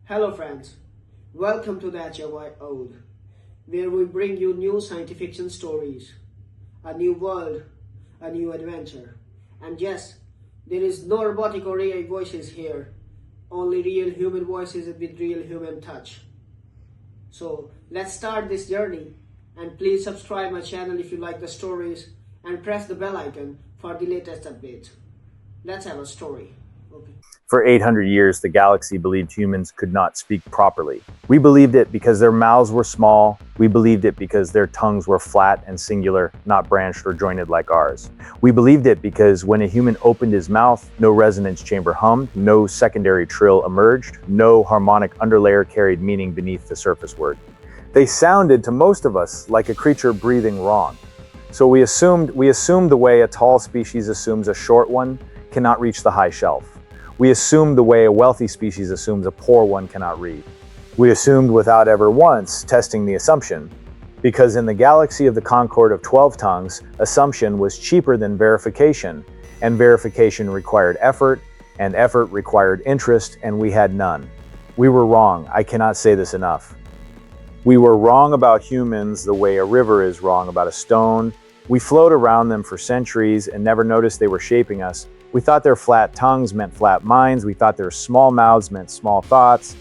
Hello friends, welcome to the HFY Ode, where we bring you new science fiction stories, a new world, a new adventure. And yes, there is no robotic or AI voices here, only real human voices with real human touch. So let's start this journey, and please subscribe my channel if you like the stories and press the bell icon for the latest updates. Let's have a story. Okay. For 800 years, the galaxy believed humans could not speak properly. We believed it because their mouths were small. We believed it because their tongues were flat and singular, not branched or jointed like ours. We believed it because when a human opened his mouth, no resonance chamber hummed, no secondary trill emerged, no harmonic underlayer carried meaning beneath the surface word. They sounded to most of us like a creature breathing wrong. So we assumed the way a tall species assumes a short one cannot reach the high shelf. We assumed the way a wealthy species assumes a poor one cannot read. We assumed without ever once testing the assumption, because in the galaxy of the Concord of 12 tongues, assumption was cheaper than verification, and verification required effort, and effort required interest, and we had none. We were wrong. I cannot say this enough. We were wrong about humans the way a river is wrong about a stone. We flowed around them for centuries and never noticed they were shaping us. We thought their flat tongues meant flat minds. We thought their small mouths meant small thoughts.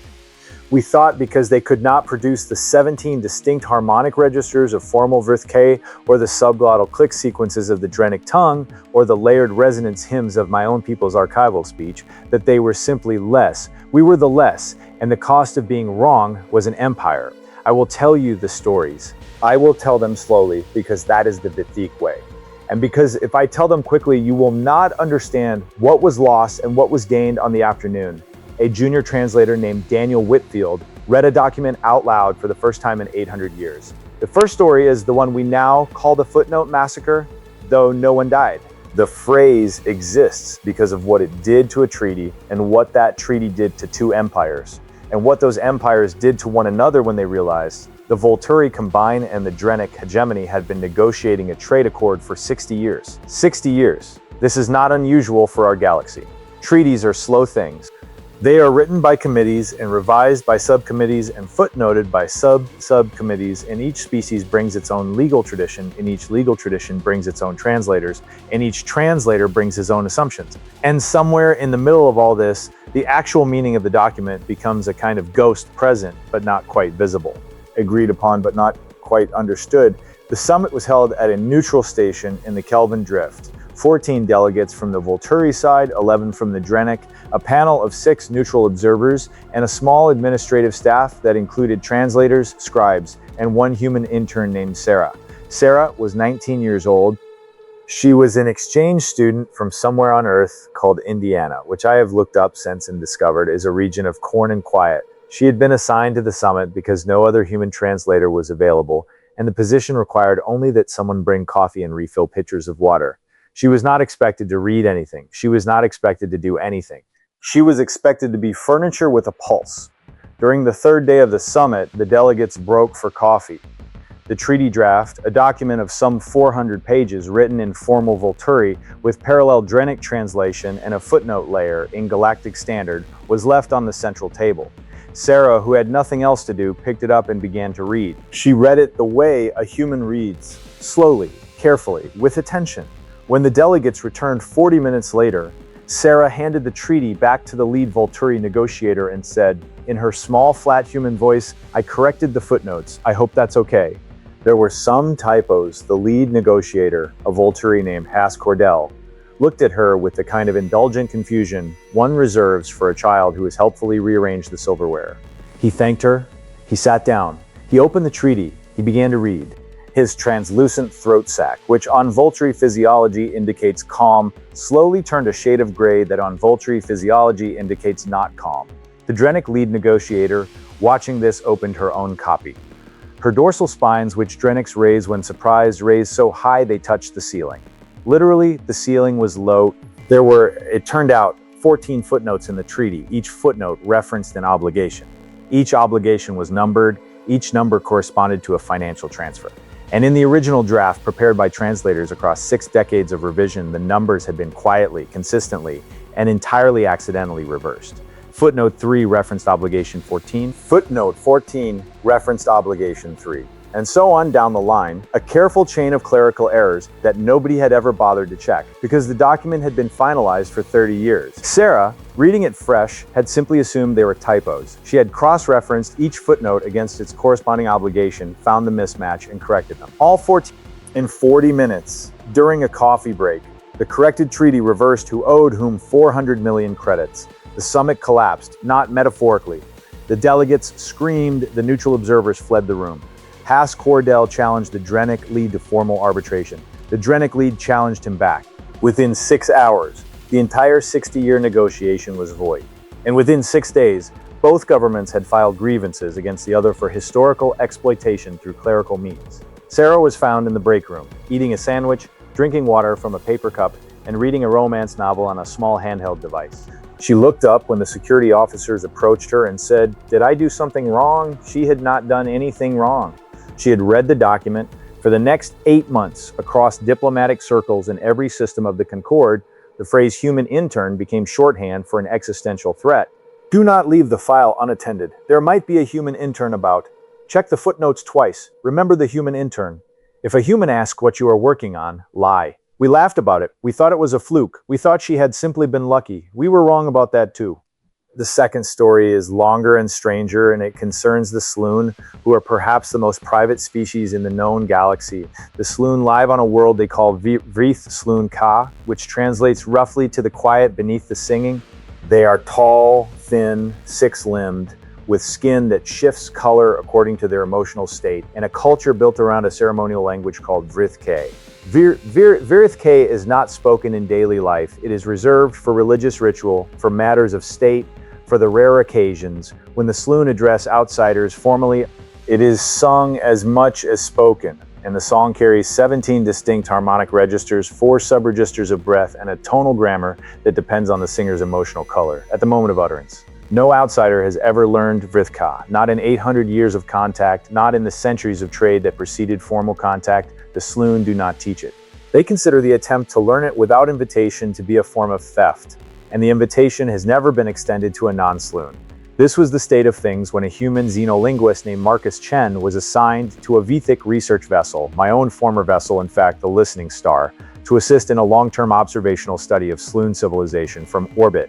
We thought because they could not produce the 17 distinct harmonic registers of formal vruth or the subglottal click sequences of the Drenic tongue, or the layered resonance hymns of my own people's archival speech, that they were simply less. We were the less, and the cost of being wrong was an empire. I will tell you the stories. I will tell them slowly, because that is the Vithique way. And because if I tell them quickly, you will not understand what was lost and what was gained on the afternoon. A junior translator named Daniel Whitfield read a document out loud for the first time in 800 years. The first story is the one we now call the Footnote Massacre, though no one died. The phrase exists because of what it did to a treaty and what that treaty did to two empires, and what those empires did to one another when they realized the Volturi Combine and the Drenic hegemony had been negotiating a trade accord for 60 years. 60 years. This is not unusual for our galaxy. Treaties are slow things. They are written by committees and revised by subcommittees and footnoted by subcommittees, and each species brings its own legal tradition, and each legal tradition brings its own translators, and each translator brings his own assumptions. And somewhere in the middle of all this, the actual meaning of the document becomes a kind of ghost present, but not quite visible. Agreed upon but not quite understood. The summit was held at a neutral station in the Kelvin Drift. 14 delegates from the Volturi side, 11 from the Drenic, a panel of 6 neutral observers, and a small administrative staff that included translators, scribes, and one human intern named Sarah. Sarah was 19 years old. She was an exchange student from somewhere on Earth called Indiana, which I have looked up since and discovered is a region of corn and quiet. She had been assigned to the summit because no other human translator was available, and the position required only that someone bring coffee and refill pitchers of water. She was not expected to read anything. She was not expected to do anything. She was expected to be furniture with a pulse. During the third day of the summit, the delegates broke for coffee. The treaty draft, a document of some 400 pages written in formal Volturi with parallel Drenic translation and a footnote layer in Galactic Standard, was left on the central table. Sarah, who had nothing else to do, picked it up and began to read. She read it the way a human reads, slowly, carefully, with attention. When the delegates returned 40 minutes later, Sarah handed the treaty back to the lead Volturi negotiator and said, in her small, flat human voice, "I corrected the footnotes. I hope that's okay." There were some typos. The lead negotiator, a Volturi named Has Cordell, looked at her with the kind of indulgent confusion one reserves for a child who has helpfully rearranged the silverware. He thanked her. He sat down. He opened the treaty. He began to read. His translucent throat sac, which on Volturi physiology indicates calm, slowly turned a shade of gray that on Volturi physiology indicates not calm. The Drenic lead negotiator, watching this, opened her own copy. Her dorsal spines, which Drenics raise when surprised, raised so high they touched the ceiling. Literally, the ceiling was low. There were, it turned out, 14 footnotes in the treaty. Each footnote referenced an obligation. Each obligation was numbered. Each number corresponded to a financial transfer. And in the original draft prepared by translators across 6 decades of revision, the numbers had been quietly, consistently, and entirely accidentally reversed. Footnote 3 referenced obligation 14. Footnote 14 referenced obligation 3. And so on down the line, a careful chain of clerical errors that nobody had ever bothered to check, because the document had been finalized for 30 years. Sarah, reading it fresh, had simply assumed they were typos. She had cross-referenced each footnote against its corresponding obligation, found the mismatch, and corrected them. All 14 in 40 minutes. During a coffee break, the corrected treaty reversed who owed whom 400 million credits. The summit collapsed, not metaphorically. The delegates screamed, the neutral observers fled the room. Haas-Cordell challenged the Drenick lead to formal arbitration. The Drenick lead challenged him back. Within 6 hours, the entire 60-year negotiation was void. And within 6 days, both governments had filed grievances against the other for historical exploitation through clerical means. Sarah was found in the break room, eating a sandwich, drinking water from a paper cup, and reading a romance novel on a small handheld device. She looked up when the security officers approached her and said, "Did I do something wrong?" She had not done anything wrong. She had read the document. For the next 8 months, across diplomatic circles in every system of the Concord, the phrase human intern became shorthand for an existential threat. Do not leave the file unattended. There might be a human intern about. Check the footnotes twice. Remember the human intern. If a human asks what you are working on, lie. We laughed about it. We thought it was a fluke. We thought she had simply been lucky. We were wrong about that too. The second story is longer and stranger, and it concerns the Sloon, who are perhaps the most private species in the known galaxy. The Sloon live on a world they call Vrith Sloon Ka, which translates roughly to the quiet beneath the singing. They are tall, thin, six-limbed, with skin that shifts color according to their emotional state, and a culture built around a ceremonial language called Vrith K. Vrith K is not spoken in daily life. It is reserved for religious ritual, for matters of state, for the rare occasions when the Sloon address outsiders formally. It is sung as much as spoken, and the song carries 17 distinct harmonic registers, 4 subregisters of breath, and a tonal grammar that depends on the singer's emotional color at the moment of utterance. No outsider has ever learned Vrithka, not in 800 years of contact, not in the centuries of trade that preceded formal contact. The Sloon do not teach it. They consider the attempt to learn it without invitation to be a form of theft, and the invitation has never been extended to a non-Sloon. This was the state of things when a human xenolinguist named Marcus Chen was assigned to a Vithic research vessel, my own former vessel, in fact, the Listening Star, to assist in a long-term observational study of Sloon civilization from orbit.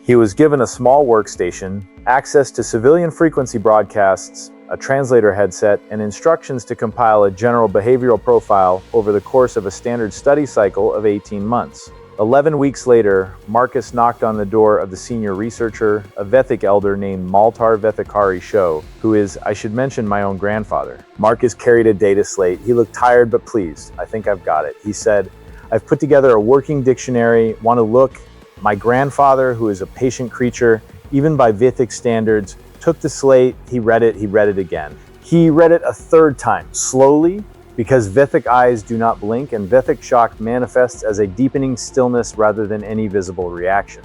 He was given a small workstation, access to civilian frequency broadcasts, a translator headset, and instructions to compile a general behavioral profile over the course of a standard study cycle of 18 months. 11 weeks later, Marcus knocked on the door of the senior researcher, a Vethic elder named Maltar Vethikari Sho, who is, I should mention, my own grandfather. Marcus carried a data slate. He looked tired but pleased. "I think I've got it." He said, "I've put together a working dictionary. Want to look?" My grandfather, who is a patient creature, even by Vithic standards, took the slate, he read it again. He read it a third time, slowly, because Vithic eyes do not blink, and Vithic shock manifests as a deepening stillness rather than any visible reaction.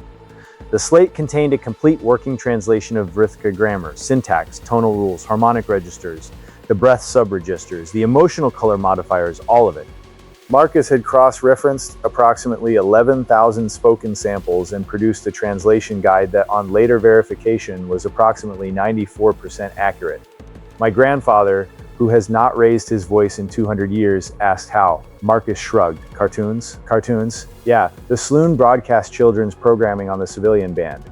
The slate contained a complete working translation of Vrithka grammar, syntax, tonal rules, harmonic registers, the breath subregisters, the emotional color modifiers, all of it. Marcus had cross-referenced approximately 11,000 spoken samples and produced a translation guide that on later verification was approximately 94% accurate. My grandfather, who has not raised his voice in 200 years, asked how. Marcus shrugged. Cartoons? Cartoons? Yeah, the Sloon broadcast children's programming on the civilian band.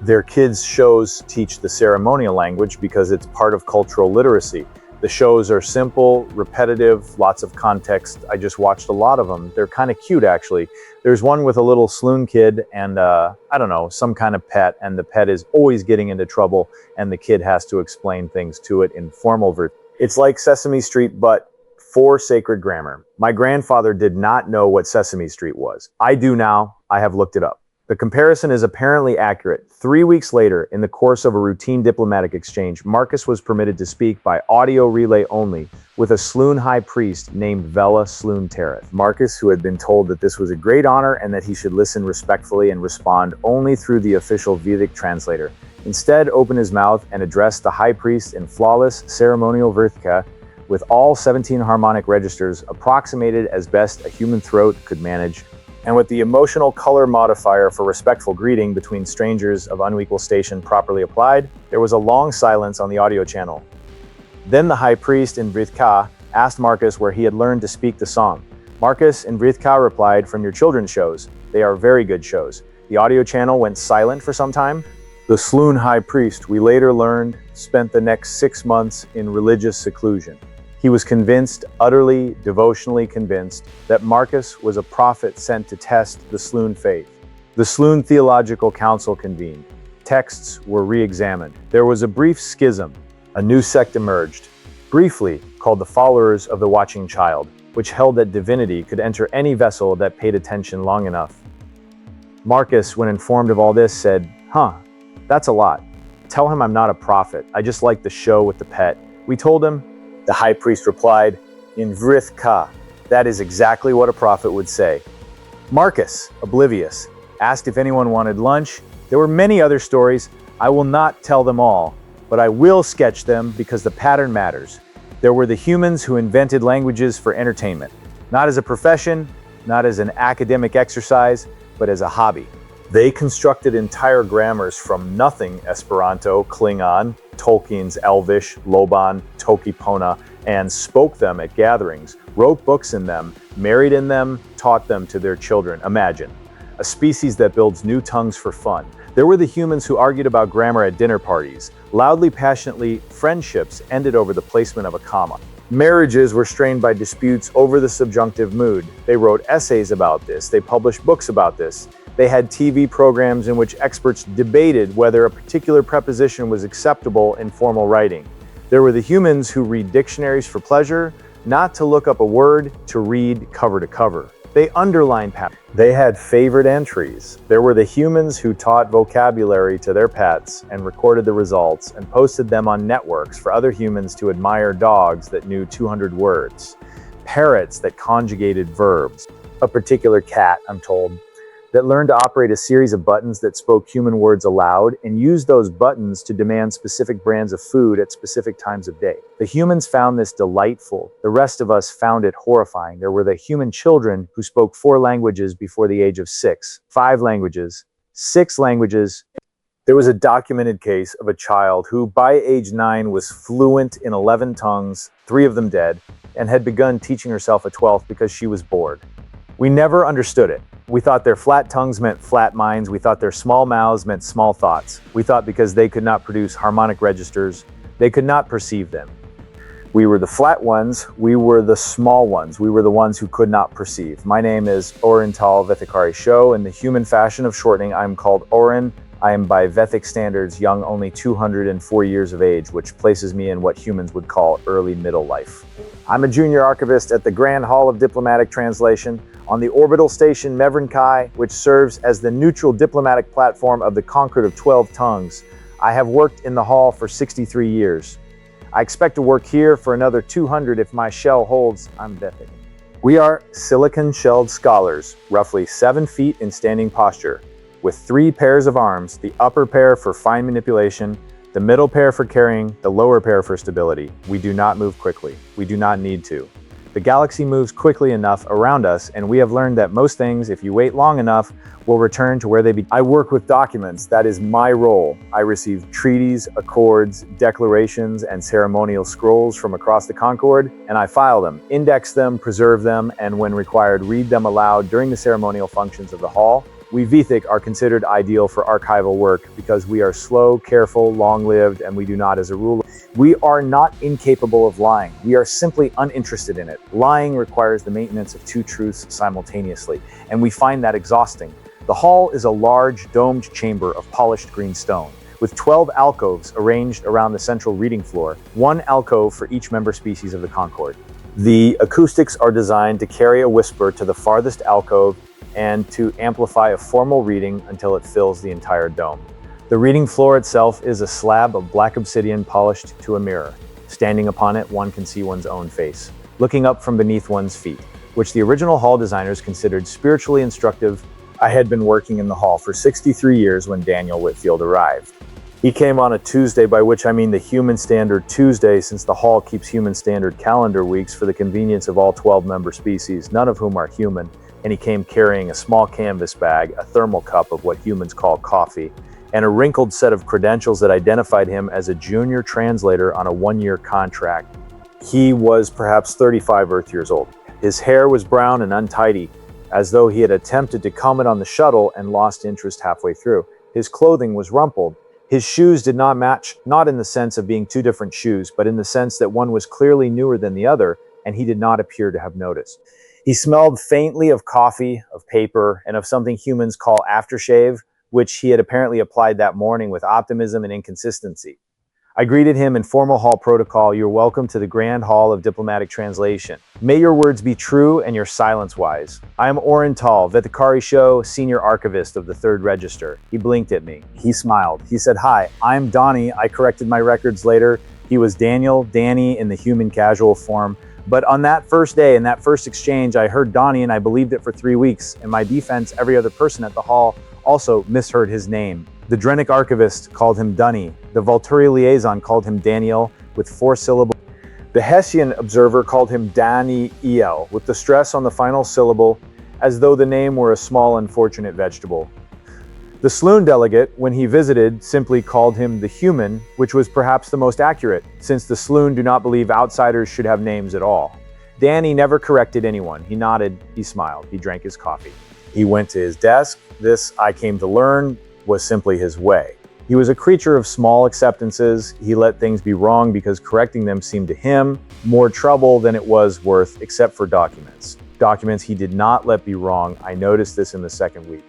Their kids' shows teach the ceremonial language because it's part of cultural literacy. The shows are simple, repetitive, lots of context. I just watched a lot of them. They're kind of cute, actually. There's one with a little Sloon kid and, I don't know, some kind of pet, and the pet is always getting into trouble, and the kid has to explain things to it in formal version. It's like Sesame Street, but for sacred grammar. My grandfather did not know what Sesame Street was. I do now. I have looked it up. The comparison is apparently accurate. 3 weeks later, in the course of a routine diplomatic exchange, Marcus was permitted to speak by audio relay only with a Sloon high priest named Vela Sloon Tereth. Marcus, who had been told that this was a great honor and that he should listen respectfully and respond only through the official Vedic translator, instead opened his mouth and addressed the high priest in flawless ceremonial Vrithka with all 17 harmonic registers approximated as best a human throat could manage. And with the emotional color modifier for respectful greeting between strangers of unequal station properly applied, there was a long silence on the audio channel. Then the high priest in Vrithka asked Marcus where he had learned to speak the song. Marcus in Vrithka replied, "From your children's shows. They are very good shows." The audio channel went silent for some time. The Sloon high priest, we later learned, spent the next 6 months in religious seclusion. He was convinced, utterly, devotionally convinced, that Marcus was a prophet sent to test the Sloon faith. The Sloon Theological Council convened. Texts were re-examined. There was a brief schism. A new sect emerged, briefly called the Followers of the Watching Child, which held that divinity could enter any vessel that paid attention long enough. Marcus, when informed of all this, said, that's a lot. Tell him I'm not a prophet. I just like the show with the pet." We told him. The high priest replied, "In Vrithka, that is exactly what a prophet would say." Marcus, oblivious, asked if anyone wanted lunch. There were many other stories. I will not tell them all, but I will sketch them because the pattern matters. There were the humans who invented languages for entertainment, not as a profession, not as an academic exercise, but as a hobby. They constructed entire grammars from nothing: Esperanto, Klingon, Tolkien's Elvish, Loban, Tokipona, and spoke them at gatherings, wrote books in them, married in them, taught them to their children. Imagine, a species that builds new tongues for fun. There were the humans who argued about grammar at dinner parties. Loudly, passionately, friendships ended over the placement of a comma. Marriages were strained by disputes over the subjunctive mood. They wrote essays about this. They published books about this. They had TV programs in which experts debated whether a particular preposition was acceptable in formal writing. There were the humans who read dictionaries for pleasure, not to look up a word, to read cover to cover. They underlined patterns. They had favorite entries. There were the humans who taught vocabulary to their pets and recorded the results and posted them on networks for other humans to admire dogs that knew 200 words, parrots that conjugated verbs, a particular cat, I'm told, that learned to operate a series of buttons that spoke human words aloud and used those buttons to demand specific brands of food at specific times of day. The humans found this delightful. The rest of us found it horrifying. There were the human children who spoke 4 languages before the age of 6, 5 languages, 6 languages. There was a documented case of a child who, by age 9, was fluent in 11 tongues, 3 of them dead, and had begun teaching herself a 12th because she was bored. We never understood it. We thought their flat tongues meant flat minds. We thought their small mouths meant small thoughts. We thought because they could not produce harmonic registers, they could not perceive them. We were the flat ones. We were the small ones. We were the ones who could not perceive. My name is Oren Tal Vethikari Sho. In the human fashion of shortening, I'm called Oren. I am by Vethic standards young, only 204 years of age, which places me in what humans would call early middle life. I'm a junior archivist at the Grand Hall of Diplomatic Translation on the orbital station Mevrinkai, which serves as the neutral diplomatic platform of the Concord of 12 Tongues. I have worked in the hall for 63 years. I expect to work here for another 200 if my shell holds. I'm Vethic. We are silicon-shelled scholars, roughly 7 feet in standing posture, with 3 pairs of arms, the upper pair for fine manipulation, the middle pair for carrying, the lower pair for stability. We do not move quickly. We do not need to. The galaxy moves quickly enough around us, and we have learned that most things, if you wait long enough, will return to where they began. I work with documents. That is my role. I receive treaties, accords, declarations, and ceremonial scrolls from across the Concord, and I file them, index them, preserve them, and when required, read them aloud during the ceremonial functions of the hall. We Vethic are considered ideal for archival work because we are slow, careful, long-lived, and we do not, as a rule, we are not incapable of lying. We are simply uninterested in it. Lying requires the maintenance of 2 truths simultaneously, and we find that exhausting. The hall is a large, domed chamber of polished green stone, with 12 alcoves arranged around the central reading floor, 1 alcove for each member species of the Concord. The acoustics are designed to carry a whisper to the farthest alcove and to amplify a formal reading until it fills the entire dome. The reading floor itself is a slab of black obsidian polished to a mirror. Standing upon it, one can see one's own face, looking up from beneath one's feet, which the original hall designers considered spiritually instructive. I had been working in the hall for 63 years when Daniel Whitfield arrived. He came on a Tuesday, by which I mean the Human Standard Tuesday, since the hall keeps Human Standard calendar weeks for the convenience of all 12 member species, none of whom are human. and he came carrying a small canvas bag, a thermal cup of what humans call coffee, and a wrinkled set of credentials that identified him as a junior translator on a one-year contract. He was perhaps 35 Earth years old. His hair was brown and untidy, as though he had attempted to comb it on the shuttle and lost interest halfway through. His clothing was rumpled. His shoes did not match, not in the sense of being two different shoes, but in the sense that one was clearly newer than the other, and he did not appear to have noticed. He smelled faintly of coffee, of paper, and of something humans call aftershave, which he had apparently applied that morning with optimism and inconsistency. I greeted him in formal hall protocol. You're welcome to the Grand Hall of Diplomatic Translation. May your words be true and your silence wise. I am Oren Tal, Vetikari Show, Senior Archivist of the Third Register. He blinked at me. He smiled. He said, "Hi, I'm Donnie." I corrected my records later. He was Daniel, Danny in the human casual form. But on that first day, in that first exchange, I heard Donnie and I believed it for 3 weeks. In my defense, every other person at the hall also misheard his name. The Drenic archivist called him Dunny. The Volturi liaison called him Daniel with 4 syllables. The Hessian observer called him Daniel with the stress on the final syllable, as though the name were a small unfortunate vegetable. The Sloan delegate, when he visited, simply called him the human, which was perhaps the most accurate, since the Sloan do not believe outsiders should have names at all. Danny never corrected anyone. He nodded, he smiled, he drank his coffee. He went to his desk. This, I came to learn, was simply his way. He was a creature of small acceptances. He let things be wrong because correcting them seemed to him more trouble than it was worth, except for documents. Documents he did not let be wrong. I noticed this in the second week.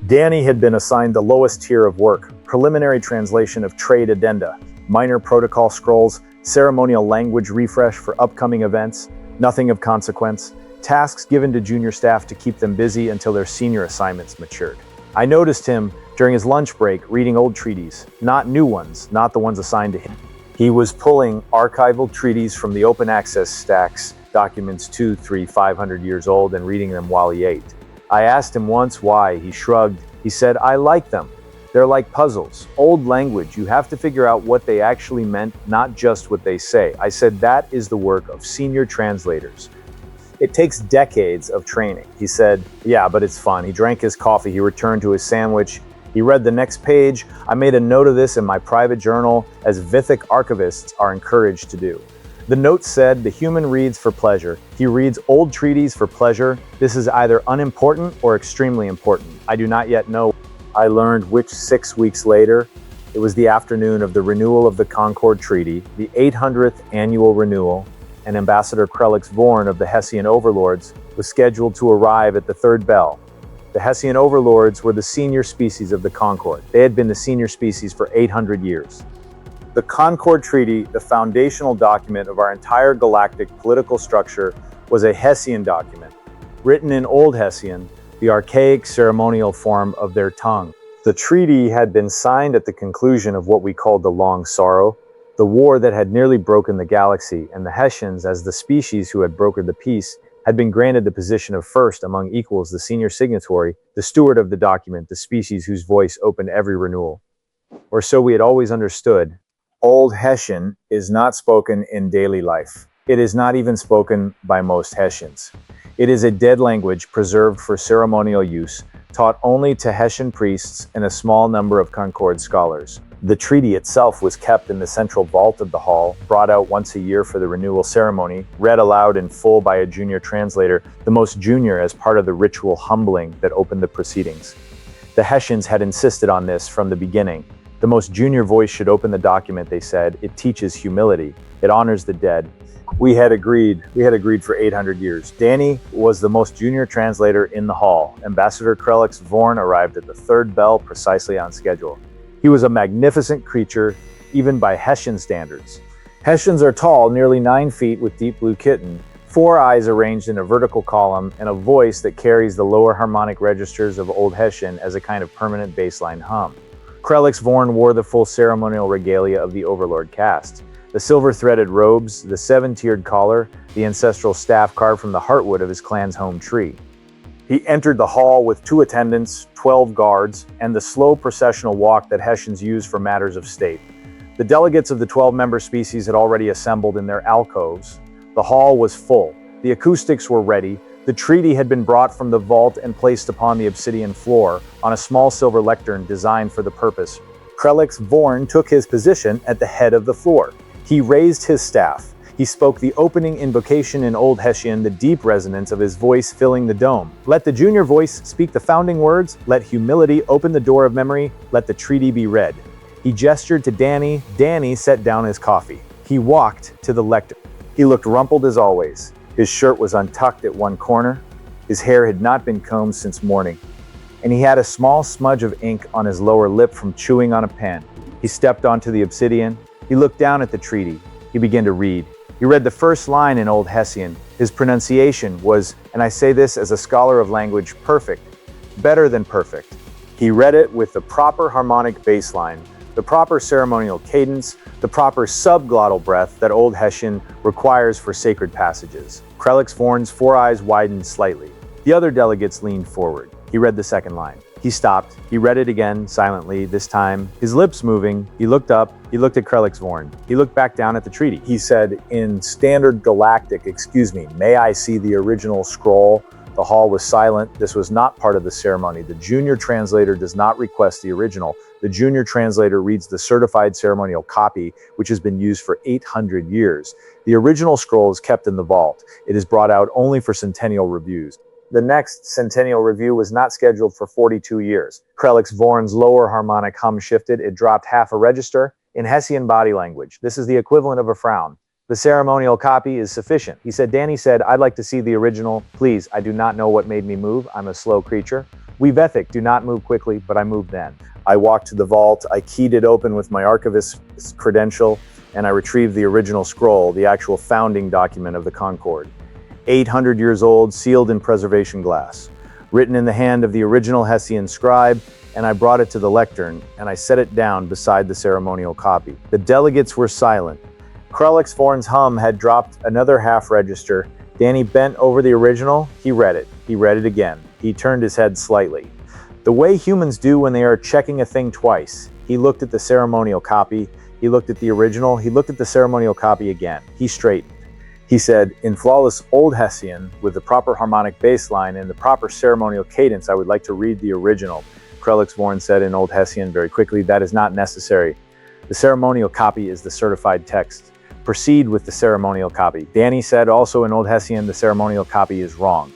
Danny had been assigned the lowest tier of work, preliminary translation of trade addenda, minor protocol scrolls, ceremonial language refresh for upcoming events, nothing of consequence, tasks given to junior staff to keep them busy until their senior assignments matured. I noticed him during his lunch break reading old treaties, not new ones, not the ones assigned to him. He was pulling archival treaties from the open access stacks, documents 2, 3, 500 years old, and reading them while he ate. I asked him once why. He shrugged. He said, "I like them. They're like puzzles. Old language. You have to figure out what they actually meant, not just what they say." I said, "That is the work of senior translators. It takes decades of training." He said, "Yeah, but it's fun." He drank his coffee. He returned to his sandwich. He read the next page. I made a note of this in my private journal, as Vithic archivists are encouraged to do. The note said, "The human reads for pleasure. He reads old treaties for pleasure. This is either unimportant or extremely important. I do not yet know." I learned which 6 weeks later. It was the afternoon of the renewal of the Concord Treaty, the 800th annual renewal, and Ambassador Krelix Vorn of the Hessian Overlords was scheduled to arrive at the third bell. The Hessian Overlords were the senior species of the Concord. They had been the senior species for 800 years. The Concord Treaty, the foundational document of our entire galactic political structure, was a Hessian document, written in Old Hessian, the archaic ceremonial form of their tongue. The treaty had been signed at the conclusion of what we called the Long Sorrow, the war that had nearly broken the galaxy, and the Hessians, as the species who had brokered the peace, had been granted the position of first among equals, the senior signatory, the steward of the document, the species whose voice opened every renewal. Or so we had always understood. Old Hessian is not spoken in daily life. It is not even spoken by most Hessians. It is a dead language preserved for ceremonial use, taught only to Hessian priests and a small number of Concord scholars. The treaty itself was kept in the central vault of the hall, brought out once a year for the renewal ceremony, read aloud in full by a junior translator, the most junior as part of the ritual humbling that opened the proceedings. The Hessians had insisted on this from the beginning. The most junior voice should open the document, they said. It teaches humility. It honors the dead. We had agreed for 800 years. Danny was the most junior translator in the hall. Ambassador Krelix Vorn arrived at the third bell precisely on schedule. He was a magnificent creature, even by Hessian standards. Hessians are tall, nearly 9 feet, with deep blue kitten, 4 eyes arranged in a vertical column, and a voice that carries the lower harmonic registers of Old Hessian as a kind of permanent baseline hum. Krelix Vorn wore the full ceremonial regalia of the Overlord caste. The silver-threaded robes, the 7-tiered collar, the ancestral staff carved from the heartwood of his clan's home tree. He entered the hall with 2 attendants, 12 guards, and the slow processional walk that Hessians use for matters of state. The delegates of the 12-member species had already assembled in their alcoves. The hall was full. The acoustics were ready. The treaty had been brought from the vault and placed upon the obsidian floor on a small silver lectern designed for the purpose. Krelix Vorn took his position at the head of the floor. He raised his staff. He spoke the opening invocation in Old Hessian, the deep resonance of his voice filling the dome. Let the junior voice speak the founding words. Let humility open the door of memory. Let the treaty be read. He gestured to Danny. Danny set down his coffee. He walked to the lectern. He looked rumpled as always. His shirt was untucked at one corner. His hair had not been combed since morning, and he had a small smudge of ink on his lower lip from chewing on a pen. He stepped onto the obsidian. He looked down at the treaty. He began to read. He read the first line in Old Hessian. His pronunciation was, and I say this as a scholar of language, perfect, better than perfect. He read it with the proper harmonic bass line, the proper ceremonial cadence, the proper subglottal breath that Old Hessian requires for sacred passages. Krelix Vorn's four eyes widened slightly. The other delegates leaned forward. He read the second line. He stopped. He read it again, silently, this time, his lips moving. He looked up. He looked at Krelix Vorn. He looked back down at the treaty. He said, in standard galactic, excuse me, may I see the original scroll? The hall was silent. This was not part of the ceremony. The junior translator does not request the original. The junior translator reads the certified ceremonial copy, which has been used for 800 years. The original scroll is kept in the vault. It is brought out only for centennial reviews. The next centennial review was not scheduled for 42 years. Krelix Vorn's lower harmonic hum shifted. It dropped half a register. In Hessian body language, this is the equivalent of a frown. The ceremonial copy is sufficient. He said, Danny said, I'd like to see the original. Please, I do not know what made me move. I'm a slow creature. We Vethic do not move quickly, but I moved then. I walked to the vault. I keyed it open with my archivist's credential, and I retrieved the original scroll, the actual founding document of the Concord. 800 years old, sealed in preservation glass, written in the hand of the original Hessian scribe, and I brought it to the lectern, and I set it down beside the ceremonial copy. The delegates were silent. Krelix Vorn's hum had dropped another half register. Danny bent over the original. He read it. He read it again. He turned his head slightly. The way humans do when they are checking a thing twice. He looked at the ceremonial copy. He looked at the original. He looked at the ceremonial copy again. He straightened. He said, in flawless Old Hessian, with the proper harmonic bass line and the proper ceremonial cadence, I would like to read the original. Krelix Vorn said in Old Hessian very quickly, that is not necessary. The ceremonial copy is the certified text. Proceed with the ceremonial copy. Danny said also in Old Hessian, the ceremonial copy is wrong.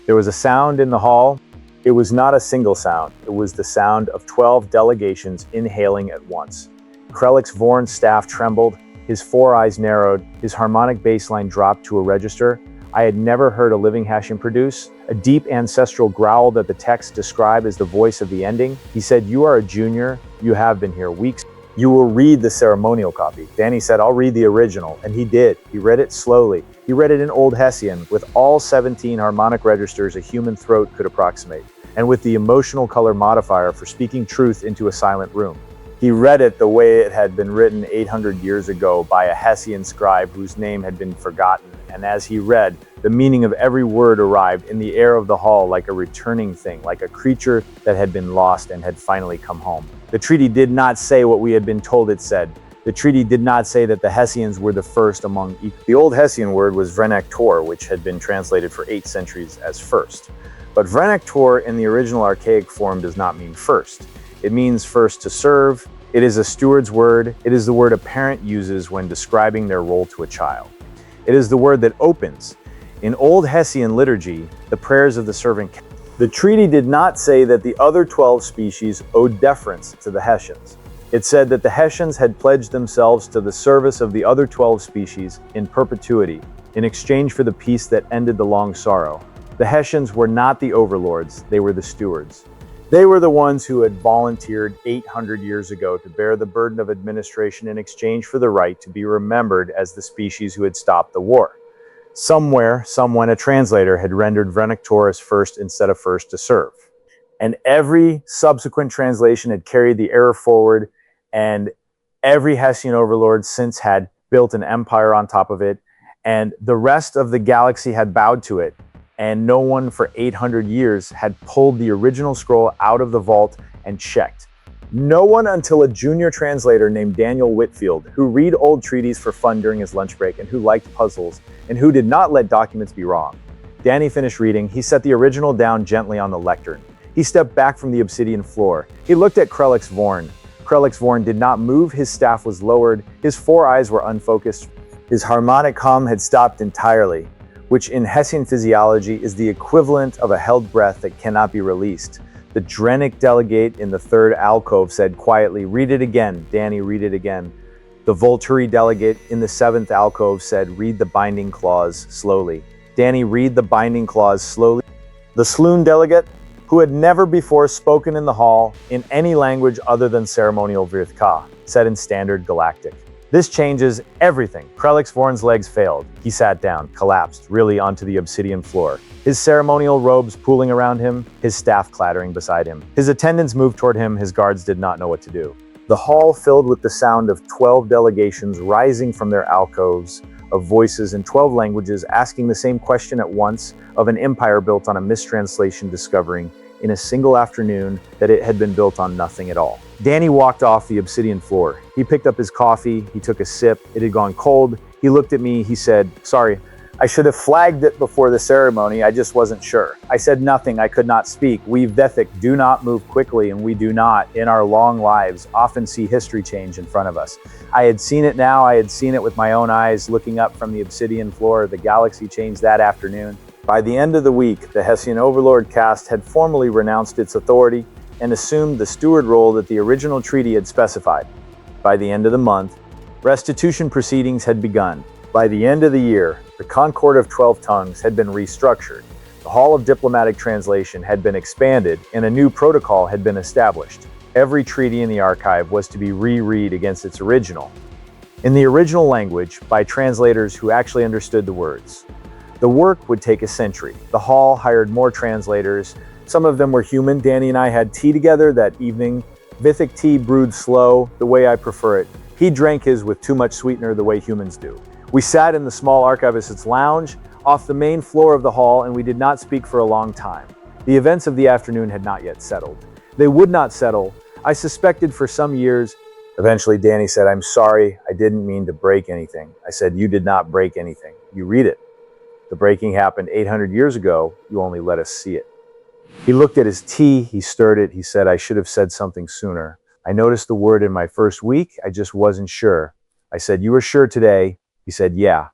There was a sound in the hall. It was not a single sound. It was the sound of 12 delegations inhaling at once. Krelix Vorn's staff trembled. His four eyes narrowed. His harmonic bass line dropped to a register I had never heard a living Hessian produce. A deep ancestral growl that the text described as the voice of the ending. He said, you are a junior. You have been here weeks. You will read the ceremonial copy. Danny said, I'll read the original. And he did. He read it slowly. He read it in Old Hessian with all 17 harmonic registers a human throat could approximate, and with the emotional color modifier for speaking truth into a silent room. He read it the way it had been written 800 years ago by a Hessian scribe whose name had been forgotten, and as he read, the meaning of every word arrived in the air of the hall like a returning thing, like a creature that had been lost and had finally come home. The treaty did not say what we had been told it said. The treaty did not say that the Hessians were the first among equals. The Old Hessian word was Vrenektor, which had been translated for 8 centuries as first. But Vrenektor in the original archaic form does not mean first. It means first to serve. It is a steward's word. It is the word a parent uses when describing their role to a child. It is the word that opens. In Old Hessian liturgy, the prayers of the servant. The treaty did not say that the other 12 species owed deference to the Hessians. It said that the Hessians had pledged themselves to the service of the other 12 species in perpetuity, in exchange for the peace that ended the long sorrow. The Hessians were not the overlords, they were the stewards. They were the ones who had volunteered 800 years ago to bear the burden of administration in exchange for the right to be remembered as the species who had stopped the war. Somewhere, someone, a translator, had rendered Vrenektor as first instead of first to serve. And every subsequent translation had carried the error forward, and every Hessian overlord since had built an empire on top of it, and the rest of the galaxy had bowed to it, and no one for 800 years had pulled the original scroll out of the vault and checked. No one until a junior translator named Daniel Whitfield, who read old treaties for fun during his lunch break and who liked puzzles, and who did not let documents be wrong. Danny finished reading. He set the original down gently on the lectern. He stepped back from the obsidian floor. He looked at Krelix Vorn. Krelix Vorn did not move. His staff was lowered. His 4 eyes were unfocused. His harmonic hum had stopped entirely, which in Hessian physiology is the equivalent of a held breath that cannot be released. The Drenic delegate in the 3rd alcove said quietly, "Read it again." Danny, read it again. The Volturi delegate in the 7th alcove said, "Read the binding clause slowly." Danny, read the binding clause slowly. The Sloon delegate, who had never before spoken in the hall in any language other than ceremonial Virthka, said in standard galactic, "This changes everything." Krelix Vorn's legs failed. He sat down, collapsed, really onto the obsidian floor. His ceremonial robes pooling around him, his staff clattering beside him. His attendants moved toward him, his guards did not know what to do. The hall filled with the sound of 12 delegations rising from their alcoves, of voices in 12 languages asking the same question at once, of an empire built on a mistranslation discovering in a single afternoon that it had been built on nothing at all. Danny walked off the obsidian floor. He picked up his coffee, he took a sip, it had gone cold. He looked at me, he said, "Sorry, I should have flagged it before the ceremony, I just wasn't sure." I said nothing, I could not speak. We Vethic do not move quickly, and we do not, in our long lives, often see history change in front of us. I had seen it now, I had seen it with my own eyes, looking up from the obsidian floor. The galaxy changed that afternoon. By the end of the week, the Hessian Overlord caste had formally renounced its authority and assumed the steward role that the original treaty had specified. By the end of the month, restitution proceedings had begun. By the end of the year, the Concord of 12 Tongues had been restructured. The Hall of Diplomatic Translation had been expanded, and a new protocol had been established. Every treaty in the archive was to be reread against its original, in the original language, by translators who actually understood the words. The work would take a century. The Hall hired more translators. Some of them were human. Danny and I had tea together that evening. Vithic tea brewed slow, the way I prefer it. He drank his with too much sweetener, the way humans do. We sat in the small archivist's lounge off the main floor of the hall, and we did not speak for a long time. The events of the afternoon had not yet settled. They would not settle, I suspected, for some years. Eventually, Danny said, "I'm sorry, I didn't mean to break anything." I said, "You did not break anything. You read it. The breaking happened 800 years ago. You only let us see it." He looked at his tea, he stirred it, he said, "I should have said something sooner. I noticed the word in my first week, I just wasn't sure." I said, "You were sure today?" He said, "Yeah."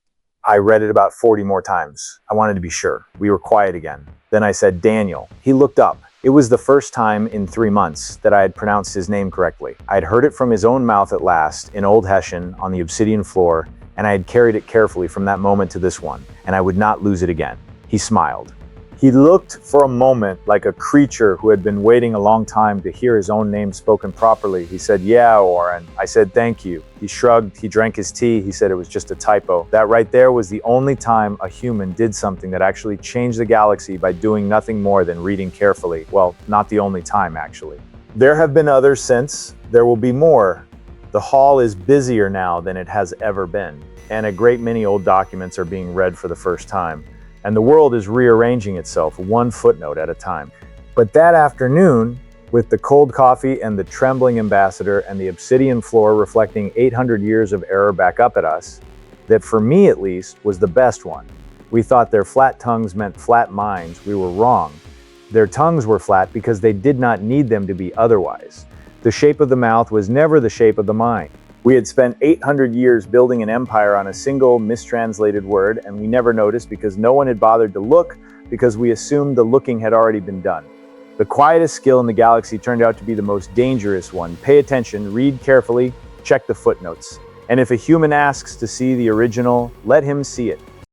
I read it about 40 more times. I wanted to be sure. We were quiet again. Then I said, "Daniel." He looked up. It was the first time in 3 months that I had pronounced his name correctly. I had heard it from his own mouth at last, in Old Hessian, on the obsidian floor, and I had carried it carefully from that moment to this one, and I would not lose it again. He smiled. He looked for a moment like a creature who had been waiting a long time to hear his own name spoken properly. He said, "Yeah, Oren." I said, "Thank you." He shrugged, he drank his tea, he said it was just a typo. That right there was the only time a human did something that actually changed the galaxy by doing nothing more than reading carefully. Well, not the only time, actually. There have been others since. There will be more. The hall is busier now than it has ever been, and a great many old documents are being read for the first time. And the world is rearranging itself one footnote at a time. But that afternoon, with the cold coffee and the trembling ambassador and the obsidian floor reflecting 800 years of error back up at us, that for me at least was the best one. We thought their flat tongues meant flat minds. We were wrong. Their tongues were flat because they did not need them to be otherwise. The shape of the mouth was never the shape of the mind. We had spent 800 years building an empire on a single mistranslated word, and we never noticed because no one had bothered to look, because we assumed the looking had already been done. The quietest skill in the galaxy turned out to be the most dangerous one. Pay attention, read carefully, check the footnotes. And if a human asks to see the original, let him see it.